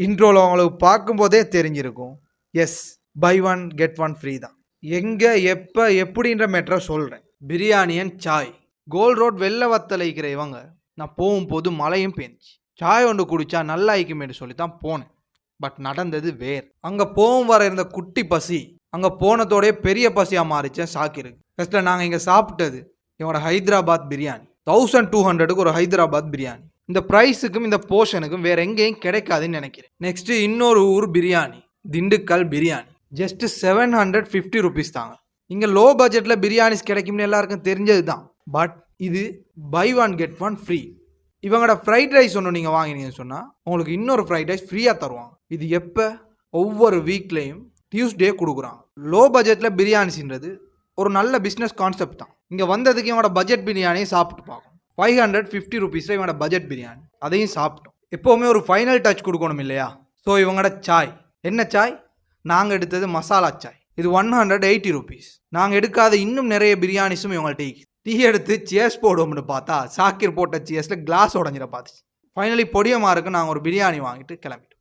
இன்ட்ரோல உங்களுக்கு பார்க்கும்போதே தெரிஞ்சிருக்கும். Yes, buy one get one free தான். எங்கே எப்போ எப்படின்ற மேட்டரை சொல்கிறேன். பிரியாணி அண்ட் சாய். கோல்ட் ரோட் வெள்ளை வத்தலைக்கிற இவங்க நான் போகும்போது மழையும் பெஞ்சிச்சு. சாய் ஒன்று குடித்தா நல்லா ஆயிக்குமேனு சொல்லி தான் போனேன். பட் நடந்தது வேறு. அங்கே போகும் வர இருந்த குட்டி பசி அங்கே போனதோடைய பெரிய பசியாக மாறிச்சேன். ஷாக் இருக்கு. ஃபஸ்ட்டில் நாங்கள் இங்கே சாப்பிட்டது இவனோட ஹைதராபாத் பிரியாணி. 1200க்கு ஒரு ஹைதராபாத் பிரியாணி. இந்த ப்ரைஸுக்கும் இந்த போர்ஷனுக்கும் வேற எங்கேயும் கிடைக்காதுன்னு நினைக்கிறேன். நெக்ஸ்ட் இன்னொரு ஊர் பிரியாணி, திண்டுக்கல் பிரியாணி. ஜஸ்ட் 750 ருபீஸ் தாங்க. இங்கே லோ பட்ஜெட்டில் பிரியாணிஸ் கிடைக்கும்னு எல்லாருக்கும் தெரிஞ்சது தான். பட் இது buy one get one free. இவங்களோட ஃப்ரைட் ரைஸ் ஒன்று நீங்கள் வாங்கினீங்கன்னு சொன்னால் உங்களுக்கு இன்னொரு ஃப்ரைட் ரைஸ் ஃப்ரீயாக தருவாங்க. இது எப்போ? ஒவ்வொரு வீக்லேயும் டியூஸ்டே கொடுக்குறாங்க. லோ பட்ஜெட்டில் பிரியாணிஸ்ன்றது ஒரு நல்ல பிஸ்னஸ் கான்செப்ட் தான். இங்கே வந்ததுக்கு இவனோட பட்ஜெட் பிரியாணியை சாப்பிட்டு பார்க்கணும். 550 ருபீஸில் இவனோட பட்ஜெட் பிரியாணி, அதையும் சாப்பிட்டோம். எப்போவுமே ஒரு ஃபைனல் டச் கொடுக்கணும் இல்லையா? ஸோ இவங்களோட சாய். என்ன சாய்? நாங்கள் எடுத்தது மசாலா சாய். இது 180 ருபீஸ். நாங்கள் எடுக்காத இன்னும் நிறைய பிரியாணிஸும் இவங்கள்ட்ட டீ எடுத்து சேஸ் போடுவோம்னு பார்த்தா சாக்கிர் போட்ட சேஸில் கிளாஸ் உடஞ்சிட பார்த்துச்சு. ஃபைனலி பொடியமாருக்கு நாங்கள் ஒரு பிரியாணி வாங்கிட்டு கிளம்பிட்டோம்.